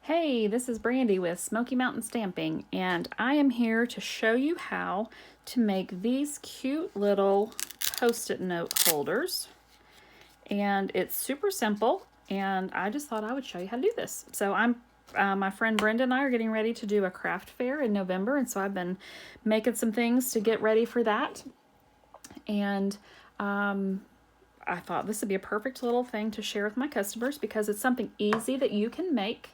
Hey, this is Brandy with Smoky Mountain Stamping, and I am here to show you how to make these cute little Post-it note holders. And it's super simple, and I just thought I would show you how to do this. So my friend Brenda and I are getting ready to do a craft fair in November, and so I've been making some things to get ready for that. And I thought this would be a perfect little thing to share with my customers because it's something easy that you can make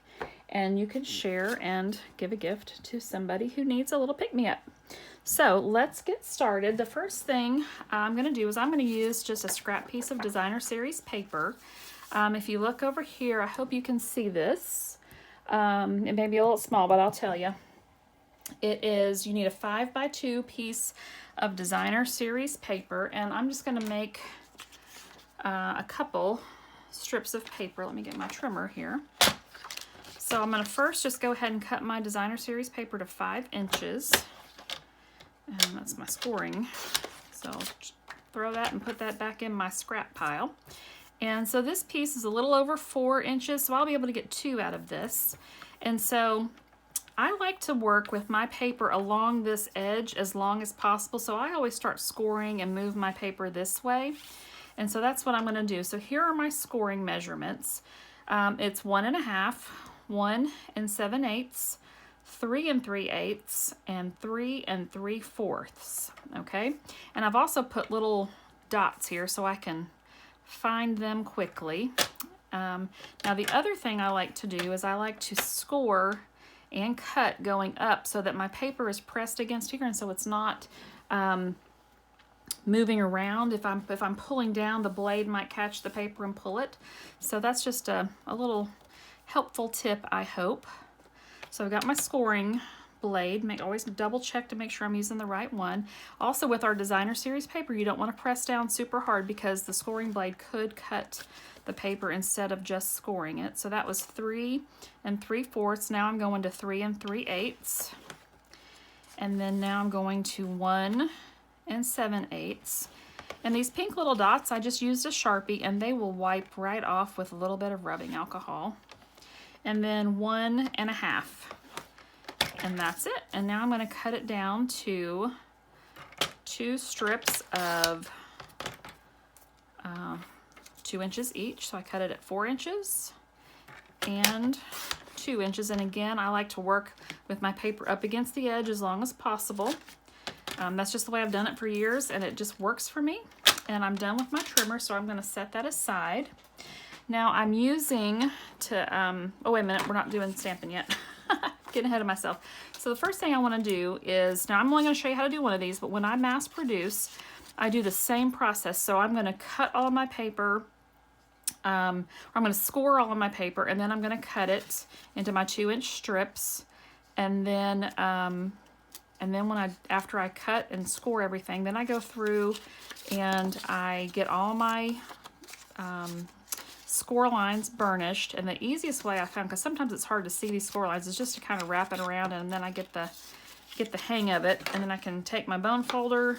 and you can share and give a gift to somebody who needs a little pick-me-up. So let's get started. The first thing I'm going to do is I'm going to use just a scrap piece of Designer Series paper. If you look over here, I hope you can see this. It may be a little small, but I'll tell you. You need a 5x2 piece of Designer Series paper, and I'm just going to make a couple strips of paper. Let me get my trimmer here. So I'm going to first just go ahead and cut my Designer Series paper to 5 inches. And that's my scoring. So I'll throw that and put that back in my scrap pile. And so this piece is a little over 4 inches, so I'll be able to get 2 out of this. And so I like to work with my paper along this edge as long as possible. So I always start scoring and move my paper this way. And so that's what I'm going to do. So here are my scoring measurements. It's 1.5, 1 7/8, 3 3/8, and 3 3/4. Okay, and I've also put little dots here so I can find them quickly. Now the other thing I like to do is I like to score and cut going up so that my paper is pressed against here, and so it's not moving around. If I'm pulling down, the blade might catch the paper and pull it. So that's just a little helpful tip, I hope. So I've got my scoring blade. Always double check to make sure I'm using the right one. Also, with our Designer Series paper, you don't want to press down super hard because the scoring blade could cut the paper instead of just scoring it. So that was 3 3/4. Now I'm going to 3 3/8. And then now I'm going to 1 7/8. And these pink little dots, I just used a Sharpie and they will wipe right off with a little bit of rubbing alcohol. And then 1.5. And that's it. And now I'm going to cut it down to 2 strips of 2 inches each. So I cut it at 4 inches and 2 inches. And again, I like to work with my paper up against the edge as long as possible. That's just the way I've done it for years, and it just works for me. And I'm done with my trimmer, so I'm going to set that aside. Now I'm using to, oh wait a minute, we're not doing stamping yet. Getting ahead of myself. So the first thing I want to do is, now I'm only going to show you how to do one of these, but when I mass produce, I do the same process. So I'm going to cut all of my paper, I'm going to score all of my paper, and then I'm going to cut it into my 2-inch strips, and then after I cut and score everything, then I go through and I get all my score lines burnished. And the easiest way I found, because sometimes it's hard to see these score lines, is just to kind of wrap it around, and then I get the hang of it, and then I can take my bone folder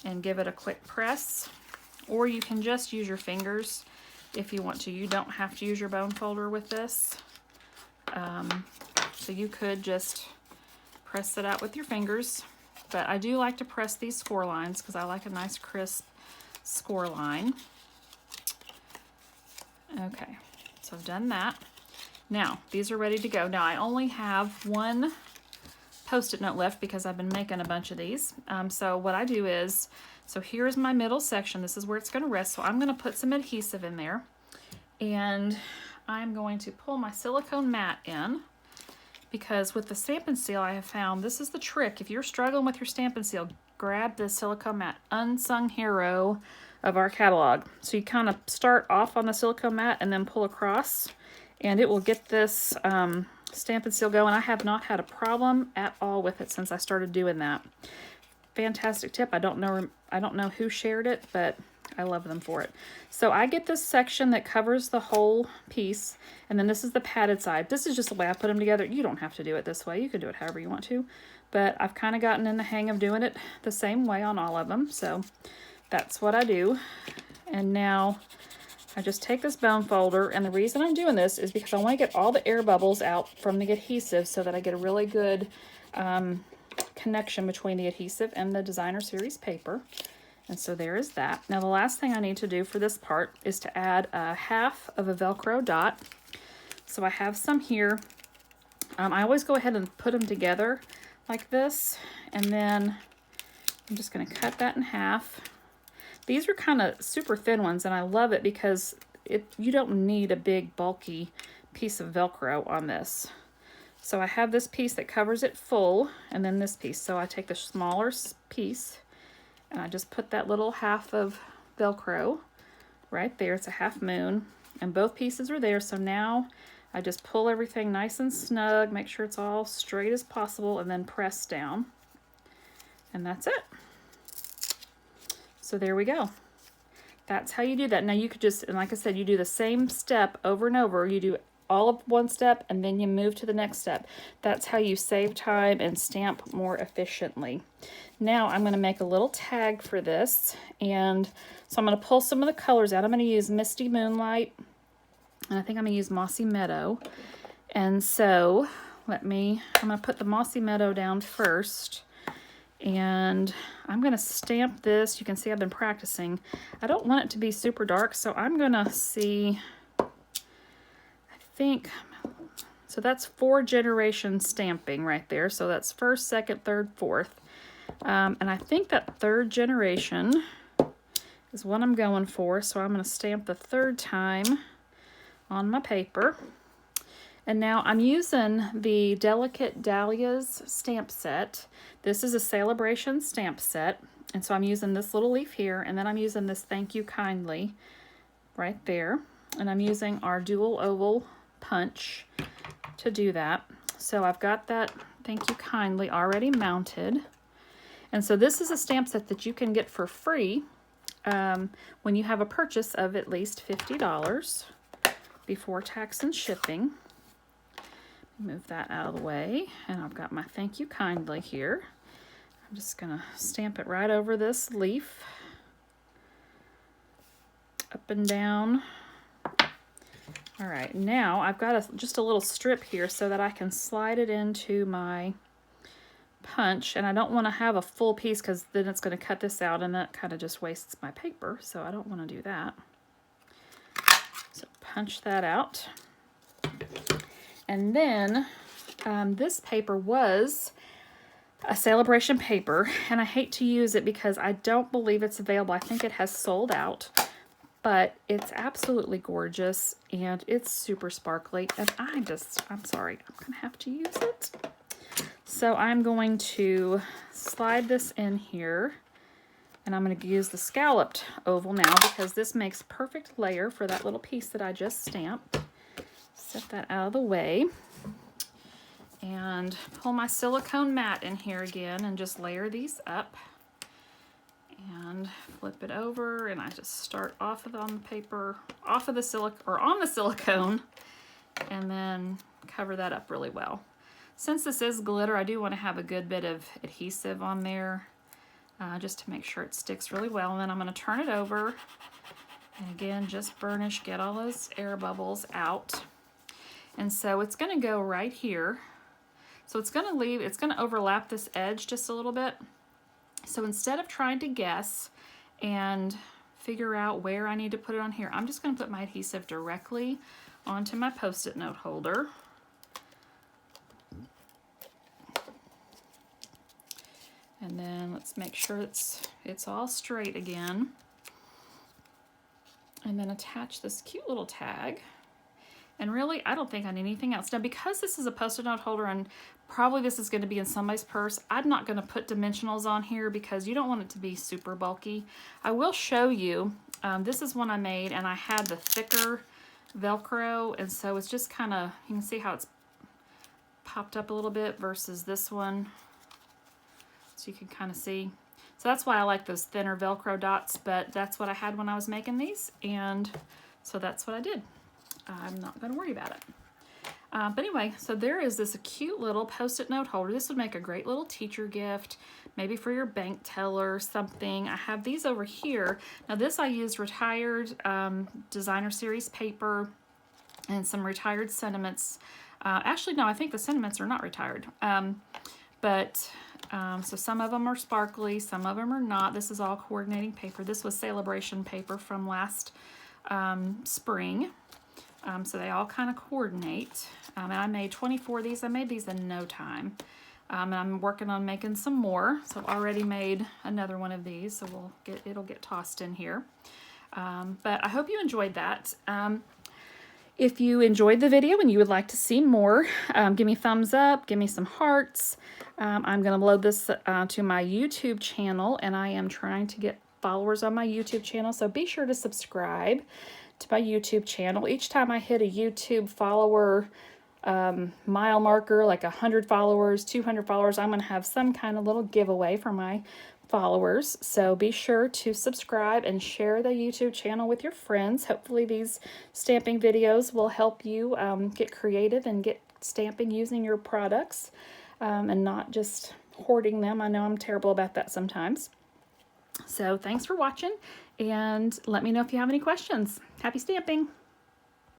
and give it a quick press, or you can just use your fingers if you want to. You don't have to use your bone folder with this, so you could just press it out with your fingers, but I do like to press these score lines because I like a nice crisp score line. Okay, so I've done that. Now these are ready to go. Now I only have 1 Post-it note left because I've been making a bunch of these. So what I do is, so here's my middle section. This is where it's going to rest. So I'm going to put some adhesive in there, and I'm going to pull my silicone mat in. Because with the Stampin' Seal, I have found this is the trick. If you're struggling with your Stampin' Seal, grab the silicone mat, unsung hero of our catalog. So you kind of start off on the silicone mat and then pull across, and it will get this Stampin' Seal going. I have not had a problem at all with it since I started doing that. Fantastic tip. I don't know who shared it, but I love them for it. So I get this section that covers the whole piece, and then this is the padded side. This is just the way I put them together. You don't have to do it this way. You can do it however you want to, but I've kind of gotten in the hang of doing it the same way on all of them. So that's what I do. And now I just take this bone folder, and the reason I'm doing this is because I want to get all the air bubbles out from the adhesive so that I get a really good connection between the adhesive and the Designer Series paper. And so there is that. Now the last thing I need to do for this part is to add a half of a Velcro dot. So I have some here. I always go ahead and put them together like this, and then I'm just going to cut that in half. These are kind of super thin ones, and I love it because you don't need a big bulky piece of Velcro on this. So I have this piece that covers it full, and then this piece. So I take the smaller piece, and I just put that little half of Velcro right there. It's a half moon, and both pieces are there. So now I just pull everything nice and snug, make sure it's all straight as possible, and then press down. And that's it. So there we go. That's how you do that. Now you could just, and like I said, you do the same step over and over. You do all of one step and then you move to the next step. That's how you save time and stamp more efficiently. Now I'm going to make a little tag for this, and so I'm going to pull some of the colors out. I'm going to use Misty Moonlight, and I think I'm going to use Mossy Meadow. And so I'm going to put the Mossy Meadow down first, and I'm going to stamp this. You can see I've been practicing. I don't want it to be super dark, so I'm going to see, I think, so that's 4 generation stamping right there. So that's first, second, third, fourth. And I think that 3rd generation is what I'm going for. So I'm going to stamp the 3rd time on my paper. And now I'm using the Delicate Dahlias stamp set. This is a Celebration stamp set. And so I'm using this little leaf here, and then I'm using this Thank You Kindly right there. And I'm using our dual oval punch to do that. So I've got that Thank You Kindly already mounted. And so this is a stamp set that you can get for free when you have a purchase of at least $50 before tax and shipping. Move that out of the way, and I've got my Thank You Kindly here. I'm just gonna stamp it right over this leaf, up and down. All right, now I've got just a little strip here so that I can slide it into my punch, and I don't want to have a full piece because then it's going to cut this out, and that kind of just wastes my paper, so I don't want to do that. So punch that out. And then this paper was a Celebration paper, and I hate to use it because I don't believe it's available. I think it has sold out, but it's absolutely gorgeous, and it's super sparkly, and I'm sorry, I'm going to have to use it. So I'm going to slide this in here, and I'm going to use the scalloped oval now because this makes perfect layer for that little piece that I just stamped. Set that out of the way, and pull my silicone mat in here again and just layer these up and flip it over, and I just start off on the paper, on the silicone, and then cover that up really well. Since this is glitter, I do want to have a good bit of adhesive on there just to make sure it sticks really well. And then I'm going to turn it over, and again, just burnish, get all those air bubbles out. And so it's going to go right here. So it's going to overlap this edge just a little bit. So instead of trying to guess and figure out where I need to put it on here, I'm just going to put my adhesive directly onto my Post-it note holder. And then let's make sure it's all straight again. And then attach this cute little tag. And really, I don't think I need anything else. Now, because this is a Post-it note holder and probably this is going to be in somebody's purse, I'm not going to put dimensionals on here because you don't want it to be super bulky. I will show you, this is one I made, and I had the thicker Velcro, and so it's just kind of, you can see how it's popped up a little bit versus this one. So you can kind of see. So that's why I like those thinner Velcro dots, but that's what I had when I was making these, and so that's what I did. I'm not going to worry about it. But anyway, so there is this cute little Post-it note holder. This would make a great little teacher gift, maybe for your bank teller or something. I have these over here. Now this I used retired Designer Series paper and some retired sentiments. Actually, no, I think the sentiments are not retired. So some of them are sparkly, some of them are not. This is all coordinating paper. This was Celebration paper from last spring. So they all kind of coordinate. And I made 24 of these. I made these in no time. And I'm working on making some more. So I've already made another one of these. So it'll get tossed in here. But I hope you enjoyed that. If you enjoyed the video and you would like to see more, give me a thumbs up, give me some hearts. I'm going to load this to my YouTube channel, and I am trying to get followers on my YouTube channel. So be sure to subscribe to my YouTube channel. Each time I hit a YouTube follower mile marker, like 100 followers, 200 followers, I'm going to have some kind of little giveaway for my followers. So be sure to subscribe and share the YouTube channel with your friends. Hopefully these stamping videos will help you get creative and get stamping using your products and not just hoarding them. I know I'm terrible about that sometimes. So thanks for watching, and let me know if you have any questions. Happy stamping!